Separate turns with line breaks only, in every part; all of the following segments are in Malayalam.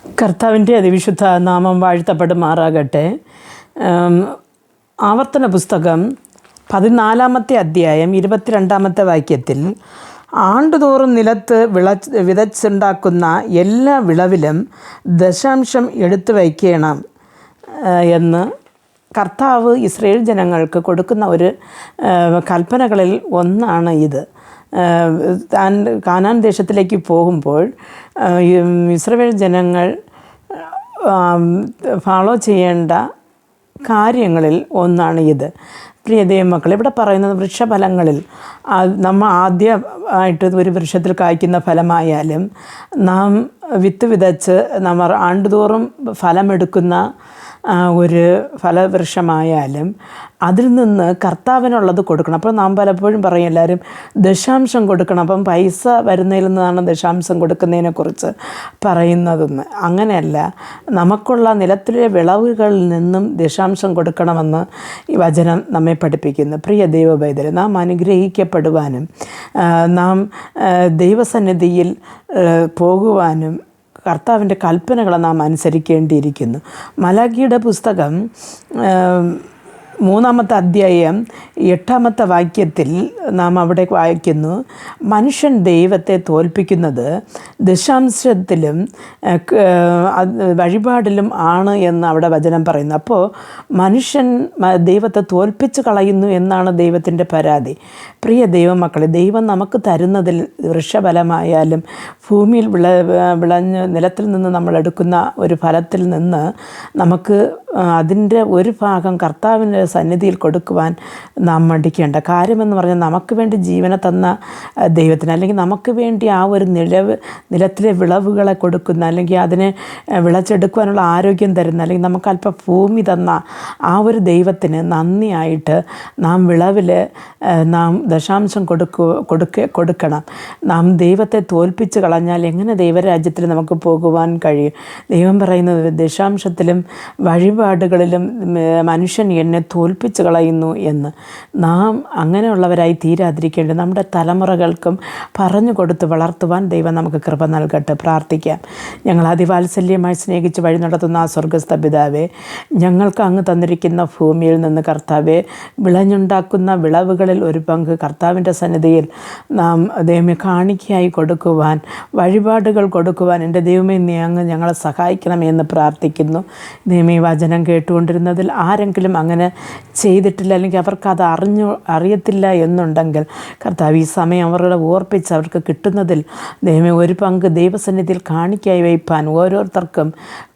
കർത്താവിൻ്റെ അതിവിശുദ്ധ നാമം വാഴ്ത്തപ്പെടുമാറാകട്ടെ. ആവർത്തന പുസ്തകം 14 അധ്യായം 22 വാക്യത്തിൽ, ആണ്ടുതോറും നിലത്ത് വിതച്ചുണ്ടാക്കുന്ന എല്ലാ വിളവിലും ദശാംശം എടുത്തു വയ്ക്കണം എന്ന് കർത്താവ് ഇസ്രായേൽ ജനങ്ങൾക്ക് കൊടുക്കുന്ന ഒരു കൽപ്പനകളിൽ ഒന്നാണ് ഇത്. താൻ കാനാൻ ദേശത്തിലേക്ക് പോകുമ്പോൾ ഇസ്രായേൽ ജനങ്ങൾ ഫോളോ ചെയ്യേണ്ട കാര്യങ്ങളിൽ ഒന്നാണ് ഇത്. പ്രിയ ദൈവമക്കൾ, ഇവിടെ പറയുന്നത് വൃക്ഷഫലങ്ങളിൽ നമ്മൾ ആദ്യമായിട്ട് ഒരു വൃക്ഷത്തിൽ കായ്ക്കുന്ന ഫലമായാലും നാം വിത്ത് വിതച്ച് നമ്മൾ ആണ്ടുതോറും ഫലമെടുക്കുന്ന ഒരു ഫലവൃക്ഷമായാലും അതിൽ നിന്ന് കർത്താവിനുള്ളത് കൊടുക്കണം. അപ്പോൾ നാം പലപ്പോഴും പറയും എല്ലാവരും ദശാംശം കൊടുക്കണം, അപ്പം പൈസ വരുന്നതിൽ നിന്നാണ് ദശാംശം കൊടുക്കുന്നതിനെക്കുറിച്ച് പറയുന്നതെന്ന്. അങ്ങനെയല്ല, നമുക്കുള്ള നിലത്തിലെ വിളവുകളിൽ നിന്നും ദശാംശം കൊടുക്കണമെന്ന് ഈ വചനം നമ്മെ പഠിപ്പിക്കുന്നു. പ്രിയ ദൈവപൈതരെ, നാം അനുഗ്രഹിക്കപ്പെടുവാനും നാം ദൈവസന്നിധിയിൽ പോകുവാനും കർത്താവിൻ്റെ കൽപ്പനകളെ നാം അനുസരിക്കേണ്ടിയിരിക്കുന്നു. മലാഖിയുടെ പുസ്തകം 3 അധ്യായം 8 വാക്യത്തിൽ നാം അവിടെ വായിക്കുന്നു, മനുഷ്യൻ ദൈവത്തെ തോൽപ്പിക്കുന്നത് ദശാംശത്തിലും വഴിപാടിലും ആണ് എന്ന് അവിടെ വചനം പറയുന്നു. അപ്പോൾ മനുഷ്യൻ ദൈവത്തെ തോൽപ്പിച്ച് കളയുന്നു എന്നാണ് ദൈവത്തിൻ്റെ പരാതി. പ്രിയ ദൈവമക്കളെ, ദൈവം നമുക്ക് തരുന്നതിൽ വൃക്ഷഫലമായാലും ഭൂമിയിൽ വിളഞ്ഞ് നിലത്തിൽ നിന്ന് നമ്മൾ എടുക്കുന്ന ഒരു ഫലത്തിൽ നിന്ന് നമുക്ക് അതിൻ്റെ ഒരു ഭാഗം കർത്താവിൻ്റെ സന്നിധിയിൽ കൊടുക്കുവാൻ നാം മടിക്കേണ്ട. കാര്യമെന്ന് പറഞ്ഞാൽ നമുക്ക് വേണ്ടി ജീവനെ തന്ന ദൈവത്തിന്, അല്ലെങ്കിൽ നമുക്ക് വേണ്ടി ആ ഒരു നിലത്തിലെ വിളവുകളെ കൊടുക്കുന്ന, അല്ലെങ്കിൽ അതിനെ വിളച്ചെടുക്കുവാനുള്ള ആരോഗ്യം തരുന്ന, അല്ലെങ്കിൽ നമുക്ക് അല്പം ഭൂമി തന്ന ആ ഒരു ദൈവത്തിന് നന്ദിയായിട്ട് നാം വിളവിൽ നാം ദശാംശം കൊടുക്കണം. നാം ദൈവത്തെ തോൽപ്പിച്ച് കളഞ്ഞാൽ എങ്ങനെ ദൈവരാജ്യത്തിൽ നമുക്ക് പോകുവാൻ കഴിയും? ദൈവം പറയുന്നത്, ദശാംശത്തിലും വഴിപാടുകളിലും മനുഷ്യൻ എന്നെ തോൽപ്പിച്ച് കളയുന്നു എന്ന്. നാം അങ്ങനെയുള്ളവരായി തീരാതിരിക്കേണ്ടത് നമ്മുടെ തലമുറകൾക്കും പറഞ്ഞു കൊടുത്ത് വളർത്തുവാൻ ദൈവം നമുക്ക് കൃപ നൽകട്ടെ. പ്രാർത്ഥിക്കാം. ഞങ്ങൾ അതിവാത്സല്യമായി സ്നേഹിച്ച് വഴി നടത്തുന്ന ആ സ്വർഗസ്ഥ പിതാവേ, ഞങ്ങൾക്ക് അങ്ങ് തന്നിരിക്കുന്ന ഭൂമിയിൽ നിന്ന് കർത്താവേ, വിളഞ്ഞുണ്ടാക്കുന്ന വിളവുകളിൽ ഒരു പങ്ക് കർത്താവിൻ്റെ സന്നിധിയിൽ നാം ദൈവമേ കാണിക്കയായി കൊടുക്കുവാൻ, വഴിപാടുകൾ കൊടുക്കുവാൻ എൻ്റെ ദൈവമേ നീ അങ്ങ് ഞങ്ങളെ സഹായിക്കണമേ എന്ന് പ്രാർത്ഥിക്കുന്നു. ദൈവമേ, വചനം കേട്ടുകൊണ്ടിരുന്നതിൽ ആരെങ്കിലും അങ്ങനെ ചെയ്തിട്ടില്ല, അല്ലെങ്കിൽ അവർക്കത് അറിയത്തില്ല എന്നുണ്ടെങ്കിൽ കർത്താവ് ഈ സമയം അവരുടെ ഓർപ്പിച്ച് അവർക്ക് കിട്ടുന്നതിൽ ദൈവമേ ഒരു പങ്ക് ദൈവസന്നിധിയിൽ കാണിക്കായി വയ്പ്പാൻ ഓരോരുത്തർക്കും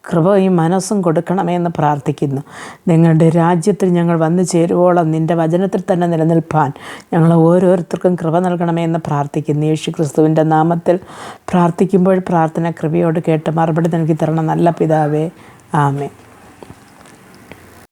കൃപയും മനസ്സും കൊടുക്കണമേ എന്ന് പ്രാർത്ഥിക്കുന്നു. നിങ്ങളുടെ രാജ്യത്തിൽ ഞങ്ങൾ വന്നു ചേരുവോളം നിൻ്റെ വചനത്തിൽ തന്നെ നിലനിൽപ്പാൻ ഞങ്ങൾ ഓരോരുത്തർക്കും കൃപ നൽകണമേ എന്ന് പ്രാർത്ഥിക്കുന്നു. യേശു ക്രിസ്തുവിൻ്റെ നാമത്തിൽ പ്രാർത്ഥിക്കുമ്പോൾ പ്രാർത്ഥന കൃപയോട് കേട്ട് മറുപടി നൽകി തരണം നല്ല പിതാവേ. ആമേൻ.